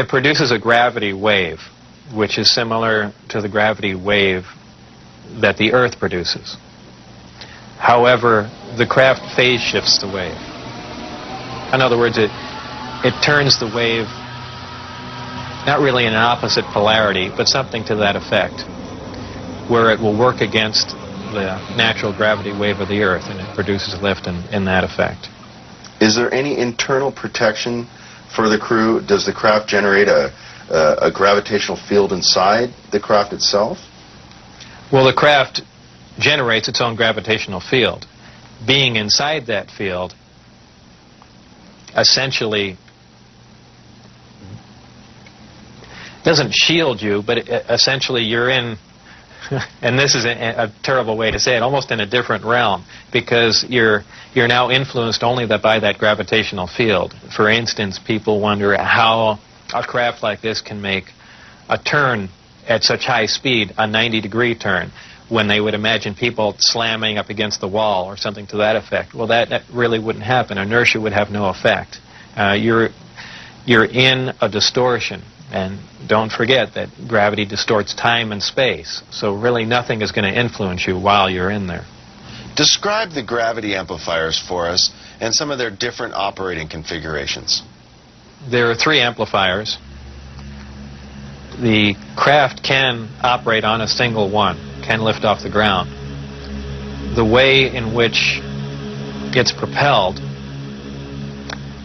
It produces a gravity wave, which is similar to the gravity wave that the Earth produces. However, the craft phase shifts the wave. In other words, it turns the wave not really in an opposite polarity, but something to that effect, where it will work against the natural gravity wave of the Earth, and it produces lift in that effect. Is there any internal protection for the crew? Does the craft generate a gravitational field inside the craft itself? Well, the craft generates its own gravitational field. Being inside that field essentially doesn't shield you, but essentially you're in, and this is a terrible way to say it, almost in a different realm, because you're now influenced only by that gravitational field. For instance, people wonder how a craft like this can make a turn at such high speed, a 90-degree turn, when they would imagine people slamming up against the wall or something to that effect. Well, that really wouldn't happen. Inertia would have no effect. You're in a distortion. And don't forget that gravity distorts time and space, so really nothing is going to influence you while you're in there. Describe the gravity amplifiers for us and some of their different operating configurations. There are 3 amplifiers. The craft can operate on a single one, can lift off the ground. The way in which it's propelled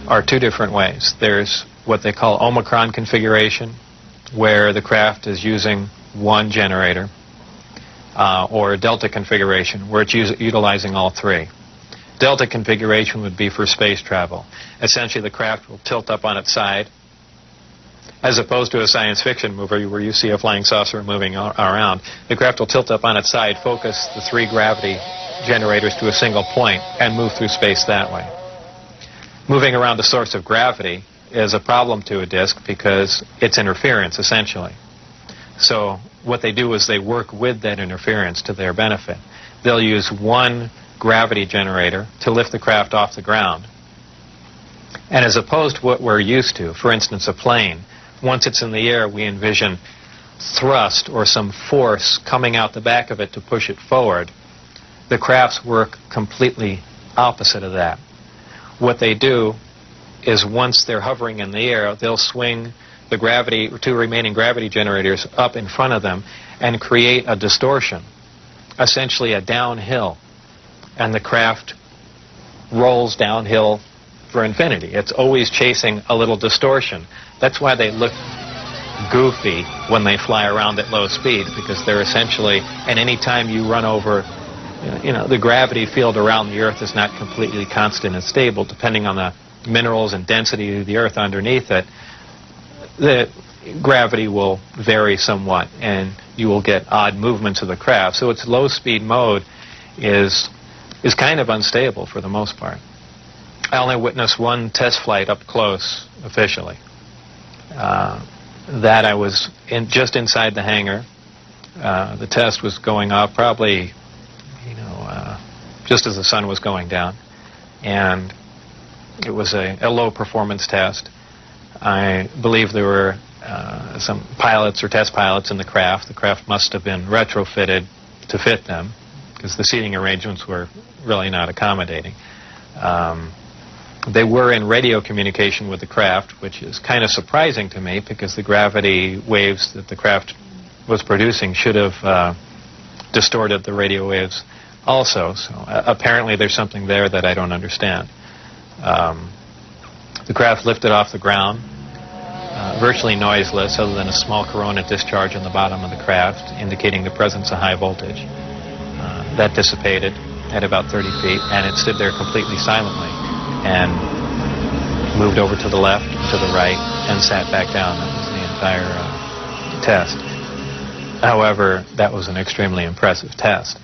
are 2 different ways. There's what they call Omicron configuration, where the craft is using one generator, or a Delta configuration, where it's utilizing all 3. Delta configuration would be for space travel. Essentially, the craft will tilt up on its side, as opposed to a science fiction movie where you see a flying saucer moving around. The craft will tilt up on its side, focus the 3 gravity generators to a single point, and move through space that way. Moving around the source of gravity is a problem to a disk because it's interference, essentially. So what they do is they work with that interference to their benefit. They'll use one gravity generator to lift the craft off the ground. And as opposed to what we're used to, for instance, a plane, once it's in the air, we envision thrust or some force coming out the back of it to push it forward. The crafts work completely opposite of that. What they do is once they're hovering in the air, they'll swing the 2 remaining gravity generators up in front of them and create a distortion, essentially a downhill. And the craft rolls downhill for infinity. It's always chasing a little distortion. That's why they look goofy when they fly around at low speed, because they're essentially, and any time you run over, the gravity field around the Earth is not completely constant and stable, depending on the minerals and density of the Earth underneath it. The gravity will vary somewhat, and you will get odd movements of the craft. So its low-speed mode is kind of unstable for the most part. I only witnessed one test flight up close, officially. That I was just inside the hangar. The test was going off probably, just as the sun was going down. And it was a low-performance test. I believe there were some pilots or test pilots in the craft. The craft must have been retrofitted to fit them, because the seating arrangements were really not accommodating. They were in radio communication with the craft, which is kind of surprising to me, because the gravity waves that the craft was producing should have distorted the radio waves also. So apparently there's something there that I don't understand. The craft lifted off the ground, virtually noiseless, other than a small corona discharge on the bottom of the craft, indicating the presence of high voltage. That dissipated at about 30 feet, and it stood there completely silently, and moved over to the left, to the right, and sat back down. That was the entire test. However, that was an extremely impressive test.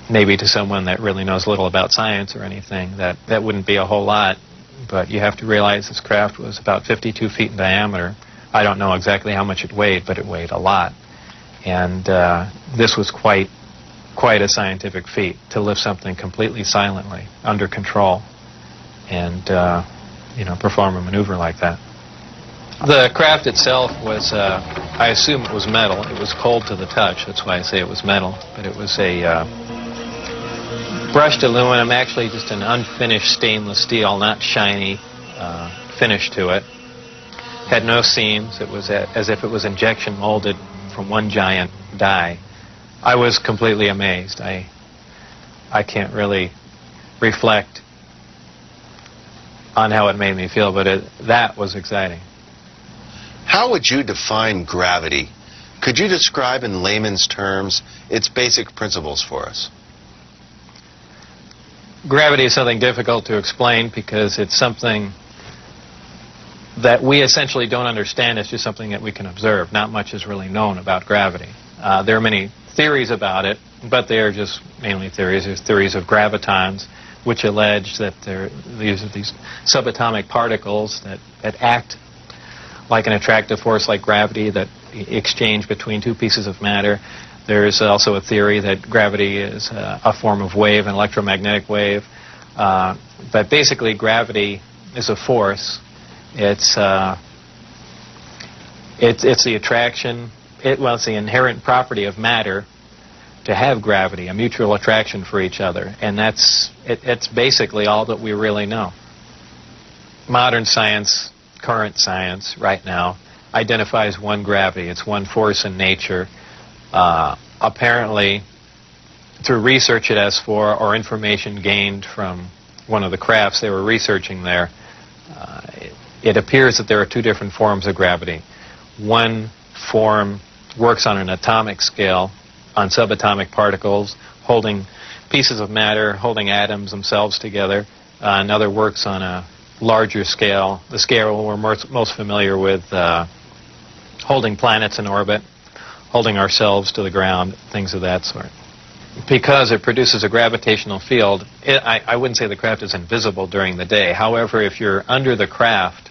Maybe to someone that really knows little about science or anything, that wouldn't be a whole lot, but you have to realize this craft was about 52 feet in diameter. I don't know exactly how much it weighed, but it weighed a lot. And this was quite a scientific feat, to lift something completely silently, under control, and perform a maneuver like that. The craft itself was, I assume it was metal. It was cold to the touch. That's why I say it was metal. But it was a brushed aluminum, actually just an unfinished stainless steel, not shiny finish to it. Had no seams. It was as if it was injection molded from one giant die. I was completely amazed. I can't really reflect on how it made me feel, but that was exciting. How would you define gravity? Could you describe in layman's terms its basic principles for us? Gravity is something difficult to explain because it's something that we essentially don't understand. It's just something that we can observe. Not much is really known about gravity. There are many theories about it, but they are just mainly theories. There's theories of gravitons, which allege that these are these subatomic particles that act like an attractive force like gravity that exchange between two pieces of matter. There's also a theory that gravity is a form of wave, an electromagnetic wave. But basically, gravity is a force. It's the attraction. It's the inherent property of matter to have gravity, a mutual attraction for each other, and that's basically all that we really know. Modern science, current science, right now, identifies one gravity. It's one force in nature. Apparently, through research at S4 or information gained from one of the crafts they were researching there, it appears that there are two different forms of gravity. One form works on an atomic scale, on subatomic particles, holding pieces of matter, holding atoms themselves together. Another works on a larger scale, the scale we're most familiar with, holding planets in orbit, holding ourselves to the ground, things of that sort. Because it produces a gravitational field, I wouldn't say the craft is invisible during the day. However, if you're under the craft,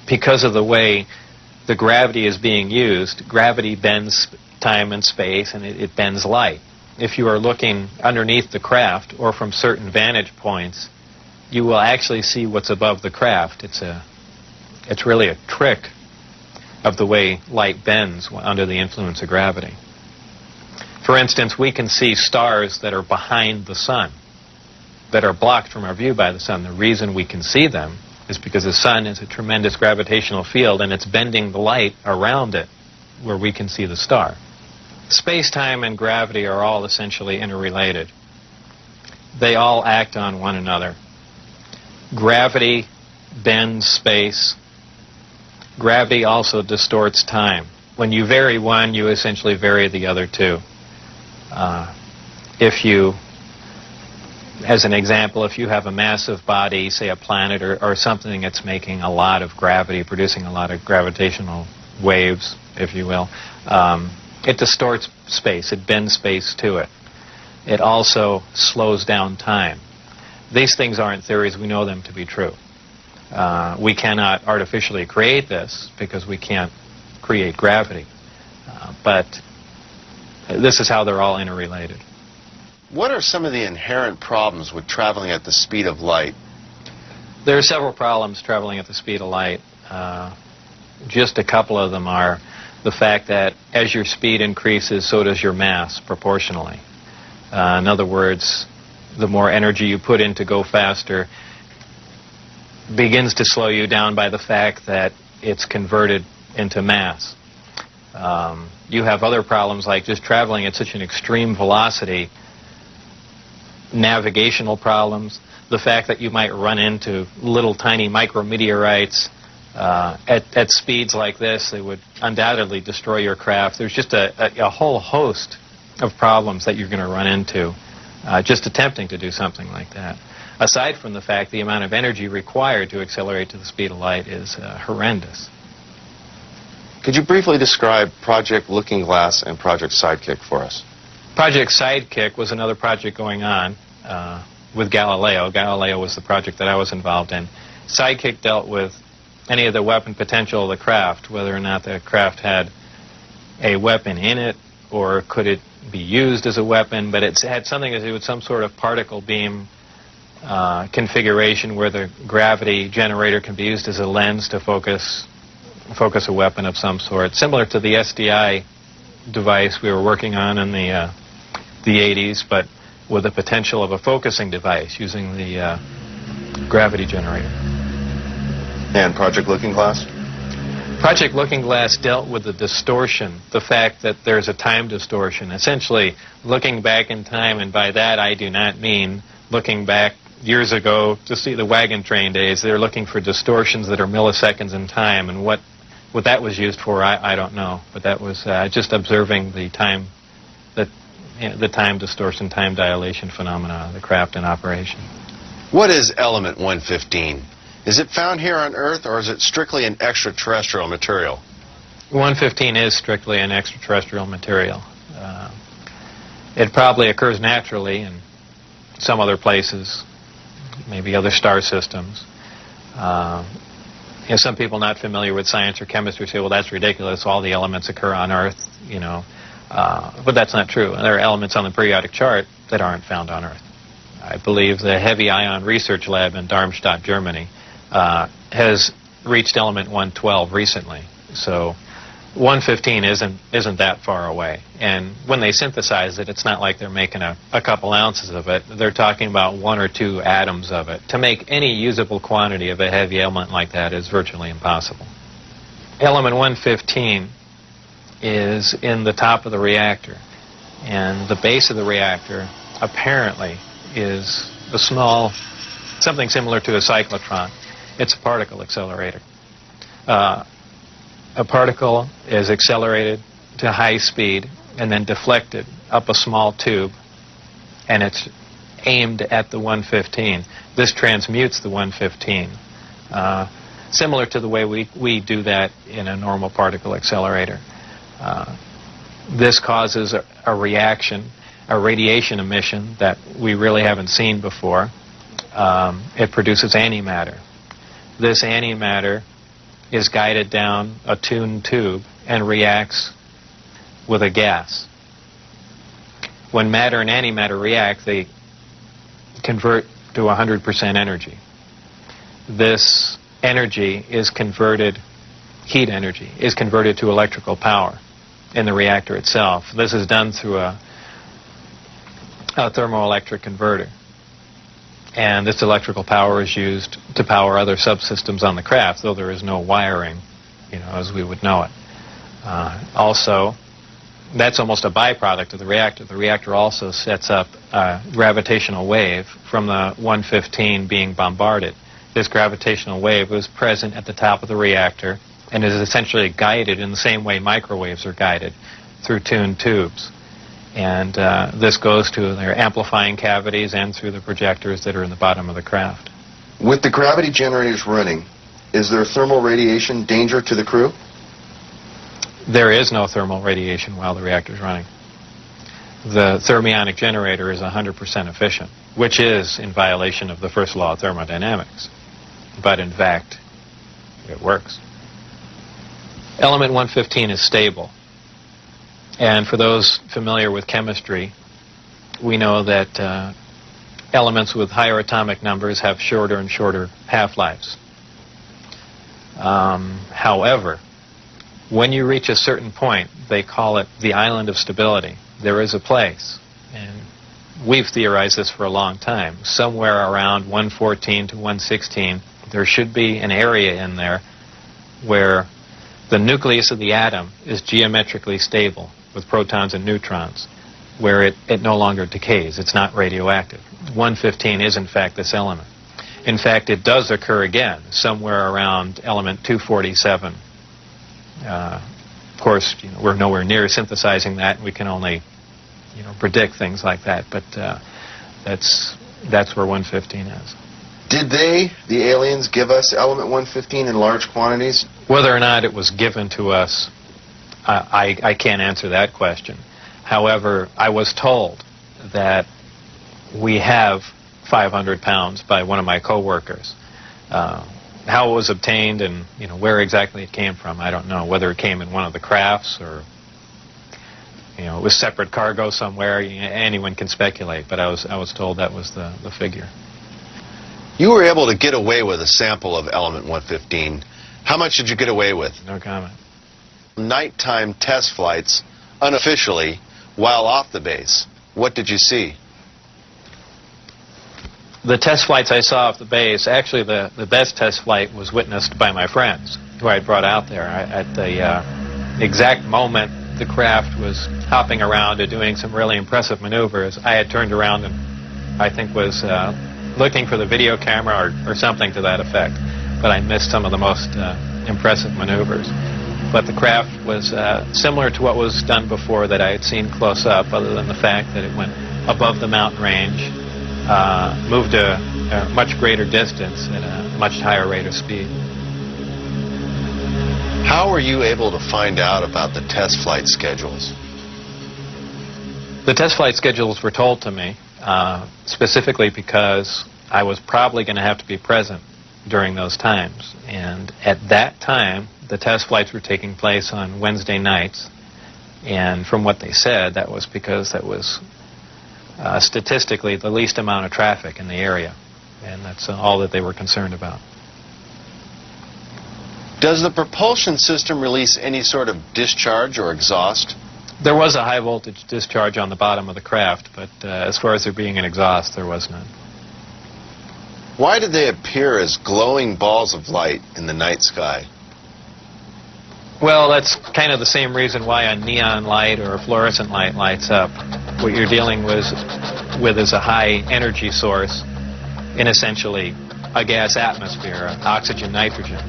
because of the way the gravity is being used, gravity bends time and space, and it bends light. If you are looking underneath the craft or from certain vantage points, you will actually see what's above the craft. It's really a trick of the way light bends under the influence of gravity. For instance, we can see stars that are behind the sun, that are blocked from our view by the sun. The reason we can see them is because the sun is a tremendous gravitational field, and it's bending the light around it where we can see the star. Space-time and gravity are all essentially interrelated. They all act on one another. Gravity bends space. Gravity also distorts time. When you vary one, you essentially vary the other two. As an example, if you have a massive body, say a planet or something that's making a lot of gravity, producing a lot of gravitational waves, if you will, it distorts space. It bends space to it. It also slows down time. These things aren't theories. We know them to be true. We cannot artificially create this because we can't create gravity. But this is how they're all interrelated. What are some of the inherent problems with traveling at the speed of light? There are several problems traveling at the speed of light. Just a couple of them are the fact that as your speed increases, so does your mass proportionally. In other words, the more energy you put in to go faster begins to slow you down by the fact that it's converted into mass. You have other problems like just traveling at such an extreme velocity, navigational problems, the fact that you might run into little tiny micrometeorites at speeds like this. They would undoubtedly destroy your craft. There's just a whole host of problems that you're going to run into just attempting to do something like that. Aside from the fact the amount of energy required to accelerate to the speed of light is horrendous. Could you briefly describe Project Looking Glass and Project Sidekick for us? Project Sidekick was another project going on with Galileo. Galileo was the project that I was involved in. Sidekick dealt with any of the weapon potential of the craft, whether or not the craft had a weapon in it or could it be used as a weapon, but it had something to do with some sort of particle beam configuration where the gravity generator can be used as a lens to focus a weapon of some sort, similar to the SDI device we were working on in the 80s, but with the potential of a focusing device using the gravity generator. And Project Looking Glass? Project Looking Glass dealt with the distortion, the fact that there's a time distortion, essentially looking back in time, and by that I do not mean looking back years ago to see the wagon train days. They're looking for distortions that are milliseconds in time, and what that was used for, I don't know, but that was just observing the time, the time distortion, time dilation phenomena of the craft in operation. What is element 115? Is it found here on Earth, or is it strictly an extraterrestrial material? 115 is strictly an extraterrestrial material. It probably occurs naturally in some other places, maybe other star systems. Some people not familiar with science or chemistry say, well, that's ridiculous, all the elements occur on Earth, but that's not true. There are elements on the periodic chart that aren't found on Earth. I believe the Heavy Ion Research Lab in Darmstadt, Germany, has reached element 112 recently. So 115 isn't that far away. And when they synthesize it, it's not like they're making a couple ounces of it. They're talking about 1 or 2 atoms of it. To make any usable quantity of a heavy element like that is virtually impossible. Element 115 is in the top of the reactor. And the base of the reactor apparently is a small, something similar to a cyclotron. It's a particle accelerator. A particle is accelerated to high speed and then deflected up a small tube, and it's aimed at the 115. This transmutes the 115, similar to the way we do that in a normal particle accelerator. This causes a reaction, a radiation emission that we really haven't seen before. It produces antimatter. This antimatter is guided down a tuned tube and reacts with a gas. When matter and antimatter react, they convert to 100% energy. This energy is converted, heat energy, is converted to electrical power in the reactor itself. This is done through a thermoelectric converter. And this electrical power is used to power other subsystems on the craft, though there is no wiring, as we would know it. Also, that's almost a byproduct of the reactor. The reactor also sets up a gravitational wave from the 115 being bombarded. This gravitational wave is present at the top of the reactor and is essentially guided in the same way microwaves are guided through tuned tubes. And this goes to their amplifying cavities and through the projectors that are in the bottom of the craft. With the gravity generators running, is there thermal radiation danger to the crew? There is no thermal radiation while the reactor is running. The thermionic generator is 100% efficient, which is in violation of the first law of thermodynamics. But in fact, it works. Element 115 is stable. And for those familiar with chemistry, we know that elements with higher atomic numbers have shorter and shorter half-lives. However, when you reach a certain point, they call it the island of stability. There is a place, and we've theorized this for a long time, somewhere around 114 to 116, there should be an area in there where the nucleus of the atom is geometrically stable with protons and neutrons, where it no longer decays. It's not radioactive. 115 is, in fact, this element. In fact, it does occur again somewhere around element 247. Of course, we're nowhere near synthesizing that. We can only, predict things like that. But that's where 115 is. Did the aliens, give us element 115 in large quantities? Whether or not it was given to us, I can't answer that question. However, I was told that we have 500 pounds by one of my coworkers. How it was obtained and where exactly it came from, I don't know. Whether it came in one of the crafts or it was separate cargo somewhere, anyone can speculate. But I was told that was the figure. You were able to get away with a sample of element 115. How much did you get away with? No comment. Nighttime test flights, unofficially, while off the base. What did you see? The test flights I saw off the base, actually the best test flight was witnessed by my friends who I had brought out there. At the exact moment the craft was hopping around and doing some really impressive maneuvers, I had turned around and I think was looking for the video camera or something to that effect. But I missed some of the most impressive maneuvers. But the craft was similar to what was done before that I had seen close up, other than the fact that it went above the mountain range, moved a much greater distance at a much higher rate of speed. How were you able to find out about the test flight schedules? The test flight schedules were told to me specifically because I was probably going to have to be present during those times. And at that time, the test flights were taking place on Wednesday nights. And from what they said, that was because that was statistically the least amount of traffic in the area. And that's all that they were concerned about. Does the propulsion system release any sort of discharge or exhaust? There was a high voltage discharge on the bottom of the craft, but as far as there being an exhaust, there was none. Why did they appear as glowing balls of light in the night sky? Well, that's kind of the same reason why a neon light or a fluorescent light lights up. What you're dealing with is a high energy source in essentially a gas atmosphere, oxygen, nitrogen.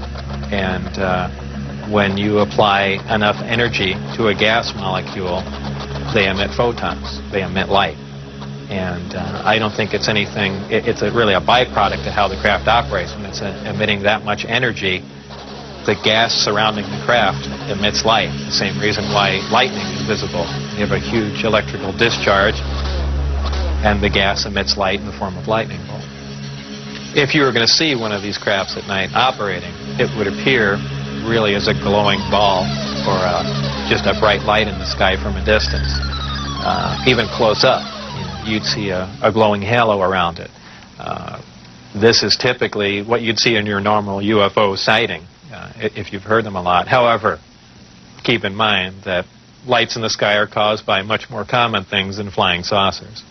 And when you apply enough energy to a gas molecule, they emit photons, they emit light. And I don't think it's anything, it's really a byproduct of how the craft operates. When it's emitting that much energy, the gas surrounding the craft emits light. The same reason why lightning is visible. You have a huge electrical discharge, and the gas emits light in the form of lightning bolt. If you were going to see one of these crafts at night operating, it would appear really as a glowing ball or just a bright light in the sky from a distance. Even close up, you'd see a glowing halo around it. This is typically what you'd see in your normal UFO sighting, if you've heard them a lot. However, keep in mind that lights in the sky are caused by much more common things than flying saucers.